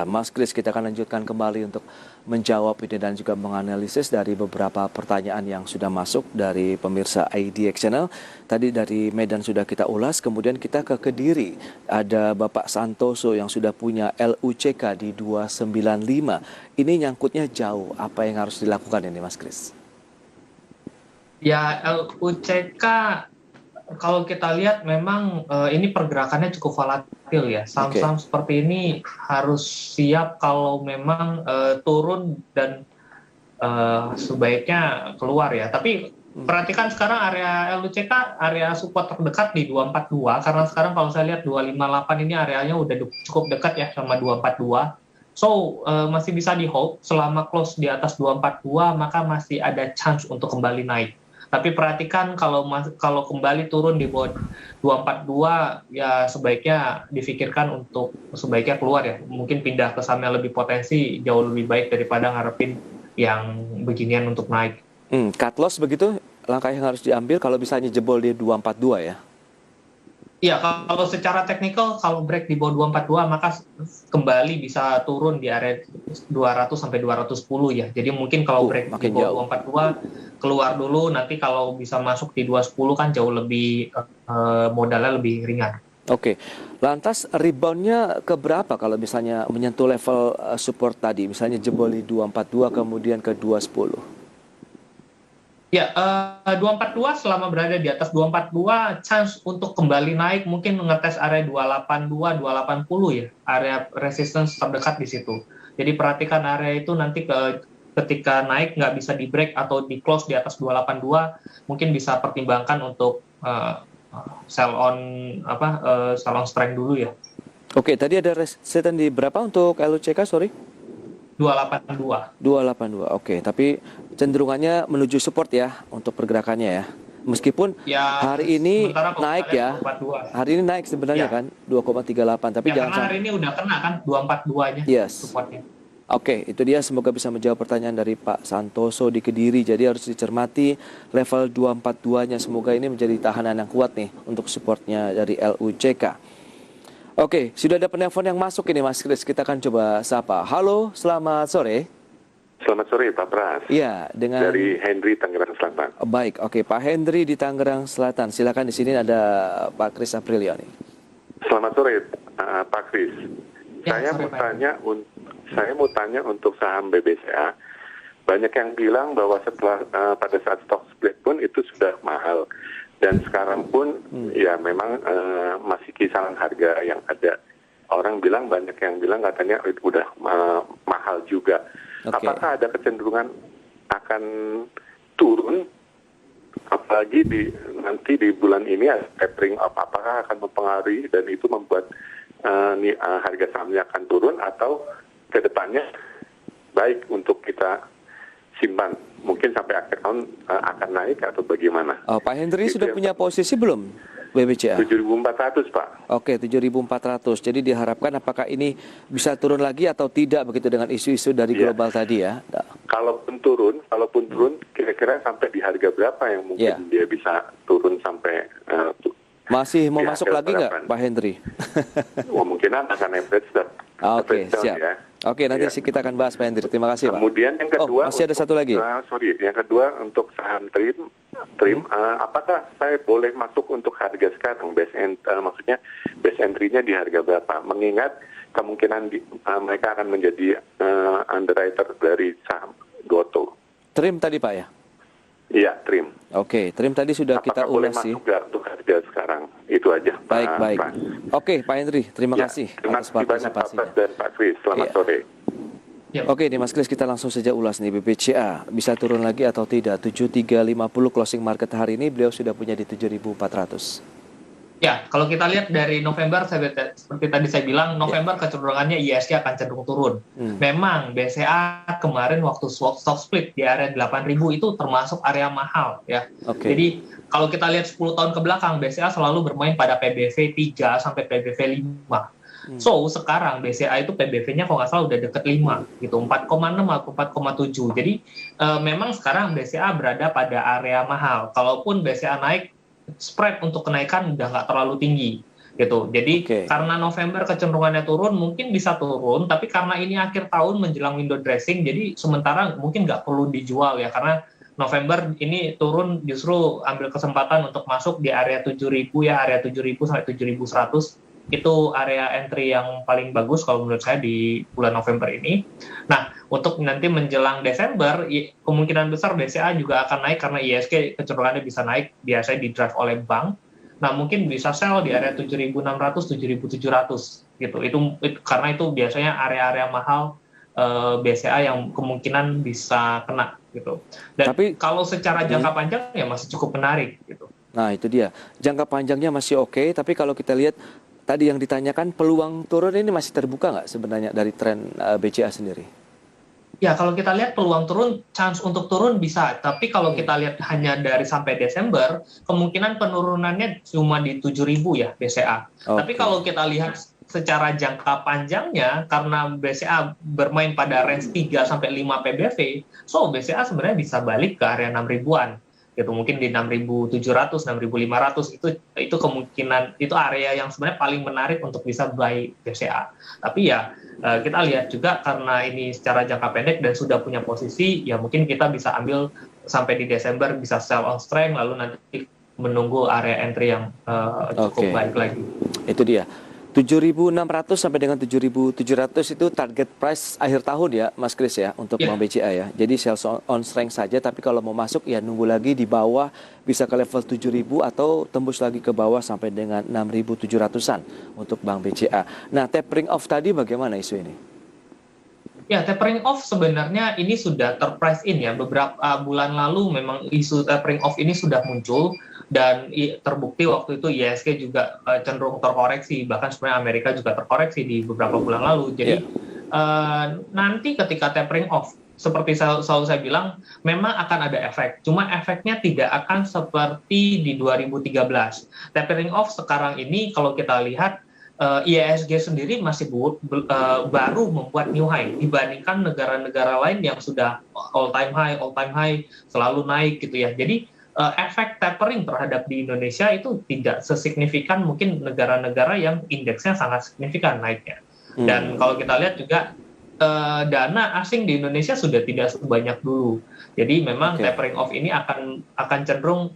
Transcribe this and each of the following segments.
Mas Kris, kita akan lanjutkan kembali untuk menjawab ini dan juga menganalisis dari beberapa pertanyaan yang sudah masuk dari pemirsa IDX Channel. Tadi dari Medan sudah kita ulas, kemudian kita ke Kediri. Ada Bapak Santoso yang sudah punya LUCK di 295. Ini nyangkutnya jauh, apa yang harus dilakukan ini Mas Kris? Ya, LUCK kalau kita lihat memang ini pergerakannya cukup volatil ya. Saham-saham seperti ini harus siap kalau memang turun dan sebaiknya keluar ya. Tapi perhatikan sekarang area LUCK, area support terdekat di 242, karena sekarang kalau saya lihat 258 ini areanya udah cukup dekat ya sama 242. So, masih bisa di hold selama close di atas 242, maka masih ada chance untuk kembali naik. Tapi perhatikan kalau kembali turun di bawah 242, ya sebaiknya difikirkan untuk sebaiknya keluar ya. Mungkin pindah ke saham yang lebih potensi, jauh lebih baik daripada ngarepin yang beginian untuk naik. Cut loss begitu langkah yang harus diambil kalau misalnya jebol di 242 ya? Iya, kalau secara teknikal kalau break di bawah 242 maka kembali bisa turun di area 200 sampai 210 ya. Jadi mungkin kalau break di bawah 242 keluar dulu, nanti kalau bisa masuk di 210 kan jauh lebih modalnya lebih ringan. Oke, lantas reboundnya ke berapa kalau misalnya menyentuh level support tadi, misalnya jebol di 242 kemudian ke 210? Ya, 242 selama berada di atas 242, chance untuk kembali naik mungkin ngetes area 282, 280 ya, area resistance terdekat di situ. Jadi perhatikan area itu nanti ketika naik nggak bisa di break atau di close di atas 282, mungkin bisa pertimbangkan untuk sell on strength dulu ya. Oke, tadi ada resistance di berapa untuk LUCK, sorry? 282. 282, oke. Tapi cenderungannya menuju support ya untuk pergerakannya ya. Meskipun ya, hari ini naik ya. 242. Hari ini naik sebenarnya ya. Kan 2,38, tapi ya, jangan hari ini udah kena kan 242-nya. Yes. Supportnya. Oke, itu dia, semoga bisa menjawab pertanyaan dari Pak Santoso di Kediri. Jadi harus dicermati level 242-nya, semoga ini menjadi tahanan yang kuat nih untuk supportnya dari LUCK. Oke, sudah ada penelpon yang masuk ini Mas Kris, kita akan coba sapa. Halo, selamat sore. Selamat sore Pak Pras. Iya, dengan dari Henry Tangerang Selatan. Baik, oke Pak Henry di Tangerang Selatan. Silakan, di sini ada Pak Kris Aprilio nih. Selamat sore Pak Kris. Ya, saya mau tanya untuk saham BBCA. Banyak yang bilang bahwa setelah pada saat stock split pun itu sudah mahal. Dan sekarang pun ya memang masih kisaran harga yang ada. Orang bilang, banyak yang bilang katanya udah mahal juga. Apakah ada kecenderungan akan turun? Apalagi nanti di bulan ini tapering up, apakah akan mempengaruhi dan itu membuat harga sahamnya akan turun, atau ke depannya baik untuk kita simpan, mungkin sampai akhir tahun akan naik atau bagaimana? Pak Henry sudah punya posisi belum BBCA? 7.400 Pak. Oke, 7.400. Jadi diharapkan apakah ini bisa turun lagi atau tidak begitu dengan isu-isu dari global tadi ya? Kalaupun turun, kira-kira sampai di harga berapa yang mungkin dia bisa turun sampai masih mau masuk lagi nggak Pak Henry? Kemungkinan akan average dan Oke, siap. Ya. Oke, nanti kita akan bahas Pak Hendri. Terima kasih Pak. Kemudian yang kedua, masih ada satu lagi. Yang kedua untuk saham Trim, apakah saya boleh masuk untuk harga sekarang? Maksudnya base entry-nya di harga berapa? Mengingat kemungkinan mereka akan menjadi underwriter dari saham Goto. Trim tadi Pak ya? Iya, Trim. Oke, Trim tadi sudah kita ulas sih. Apakah boleh masuk nggak untuk harga sekarang? Itu aja. Baik. Oke, Pak Henry, terima kasih atas partisipasinya. Dan Pak Kris, selamat sore. Oke, nih Mas Kris, kita langsung saja ulas nih BBCA. Bisa turun lagi atau tidak? 7350 closing market hari ini, beliau sudah punya di 7.400. Ya, kalau kita lihat dari November, seperti tadi saya bilang, November kecenderungannya ISG akan cenderung turun. Memang BCA kemarin waktu stock split di area 8.000 itu termasuk area mahal ya. Jadi kalau kita lihat 10 tahun ke belakang, BCA selalu bermain pada PBV 3 sampai PBV 5. So, sekarang BCA itu PBV-nya kalau nggak salah udah deket 5, gitu, 4,6 atau 4,7. Jadi memang sekarang BCA berada pada area mahal. Kalaupun BCA naik, spread untuk kenaikan udah nggak terlalu tinggi. gitu. Jadi Oke. karena November kecenderungannya turun, mungkin bisa turun, tapi karena ini akhir tahun menjelang window dressing, jadi sementara mungkin nggak perlu dijual ya, karena November ini turun justru ambil kesempatan untuk masuk di area 7.000 ya, area 7.000 sampai 7.100 itu area entry yang paling bagus kalau menurut saya di bulan November ini. Nah, untuk nanti menjelang Desember, kemungkinan besar BCA juga akan naik karena ISG kecenderungannya bisa naik, biasanya di drive oleh bank. Nah, mungkin bisa sell di area 7.600, 7.700 gitu. Itu karena itu biasanya area-area mahal BCA yang kemungkinan bisa kena gitu. Dan Tapi kalau secara jangka panjang ya masih cukup menarik gitu. nah itu dia, jangka panjangnya masih oke, tapi kalau kita lihat tadi yang ditanyakan peluang turun ini masih terbuka nggak sebenarnya dari tren BCA sendiri? Ya, kalau kita lihat peluang turun, chance untuk turun bisa. Tapi kalau kita lihat hanya dari sampai Desember, kemungkinan penurunannya cuma di 7.000 ya BCA. Tapi kalau kita lihat secara jangka panjangnya, karena BCA bermain pada range 3 sampai 5 PBV, so BCA sebenarnya bisa balik ke area 6.000-an. Gitu, mungkin di 6.700, 6.500 itu kemungkinan, itu area yang sebenarnya paling menarik untuk bisa buy BCA. Tapi ya kita lihat juga karena ini secara jangka pendek dan sudah punya posisi, ya mungkin kita bisa ambil sampai di Desember, bisa sell on strength, lalu nanti menunggu area entry yang cukup baik lagi. Itu dia. 7.600 sampai dengan 7.700 itu target price akhir tahun ya Mas Kris ya untuk Bank BCA ya. Jadi sell on strength saja, tapi kalau mau masuk ya nunggu lagi di bawah, bisa ke level 7.000 atau tembus lagi ke bawah sampai dengan 6.700-an untuk Bank BCA. Nah, tapering off tadi bagaimana isu ini? Ya, tapering off sebenarnya ini sudah terprice in ya. Beberapa bulan lalu memang isu tapering off ini sudah muncul dan terbukti waktu itu ISG juga cenderung terkoreksi. Bahkan sebenarnya Amerika juga terkoreksi di beberapa bulan lalu. Jadi nanti ketika tapering off, seperti selalu saya bilang, memang akan ada efek. Cuma efeknya tidak akan seperti di 2013. Tapering off sekarang ini kalau kita lihat, IISG sendiri masih baru membuat new high dibandingkan negara-negara lain yang sudah all time high selalu naik gitu ya. Jadi efek tapering terhadap di Indonesia itu tidak sesignifikan mungkin negara-negara yang indeksnya sangat signifikan naiknya. Dan kalau kita lihat juga dana asing di Indonesia sudah tidak sebanyak dulu. Jadi memang tapering off ini akan cenderung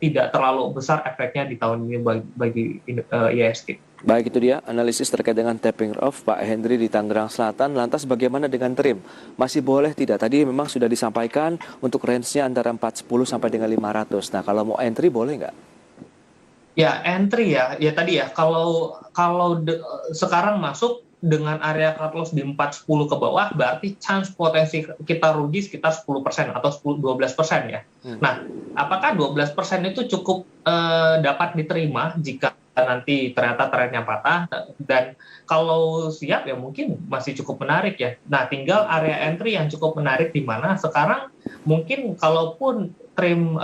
tidak terlalu besar efeknya di tahun ini bagi IISG. Baik, itu dia analisis terkait dengan tapering off Pak Henry di Tangerang Selatan. Lantas bagaimana dengan trim? Masih boleh tidak? Tadi memang sudah disampaikan untuk range-nya antara 410 sampai dengan 500. Nah, kalau mau entry boleh nggak? Ya, entry ya tadi ya, kalau sekarang masuk dengan area cut loss di 410 ke bawah, berarti chance potensi kita rugi sekitar 10% atau 12% ya. Nah, apakah 12% itu cukup dapat diterima jika nanti ternyata trennya patah? Dan kalau siap ya mungkin masih cukup menarik ya. Nah, tinggal area entry yang cukup menarik di mana sekarang mungkin kalaupun trim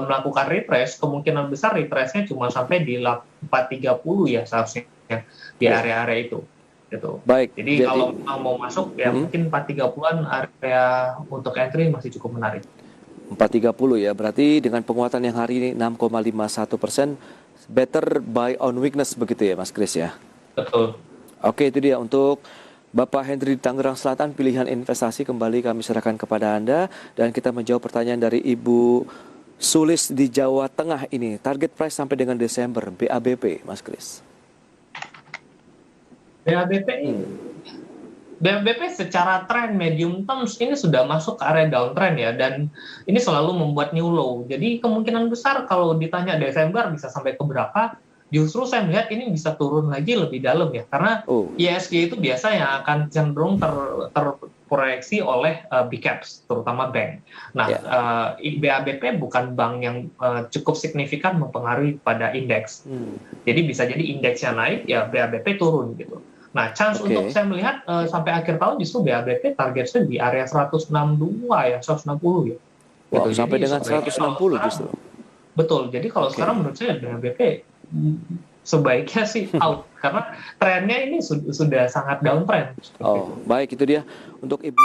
melakukan retrace, kemungkinan besar retrace-nya cuma sampai di 430 ya seharusnya di area-area itu. Gitu. Baik. Jadi kalau mau masuk ya mungkin 430-an area untuk entry masih cukup menarik. 430 ya, berarti dengan penguatan yang hari ini 6,51%, better buy on weakness begitu ya Mas Kris ya? Betul. Oke, itu dia untuk Bapak Henry di Tangerang Selatan, pilihan investasi kembali kami serahkan kepada Anda. Dan kita menjawab pertanyaan dari Ibu Sulis di Jawa Tengah ini. Target price sampai dengan Desember, BABP Mas Kris. BABP secara tren medium terms ini sudah masuk ke area downtrend ya, dan ini selalu membuat new low. Jadi kemungkinan besar kalau ditanya Desember bisa sampai ke berapa, justru saya melihat ini bisa turun lagi lebih dalam ya, karena IISG itu biasa yang akan cenderung terproyeksi oleh big caps, terutama bank. Nah, BABP bukan bank yang cukup signifikan mempengaruhi pada indeks. Jadi bisa jadi indeksnya naik, ya BABP turun gitu. Nah, chance untuk saya melihat sampai akhir tahun justru BABP targetnya di area 162 ya, 160 ya. Wow, gitu. sampai Jadi, dengan 160 justru. Betul. Jadi kalau sekarang menurut saya BABP sebaiknya sih out karena trennya ini sudah sangat downtrend. Baik, itu dia untuk Ibu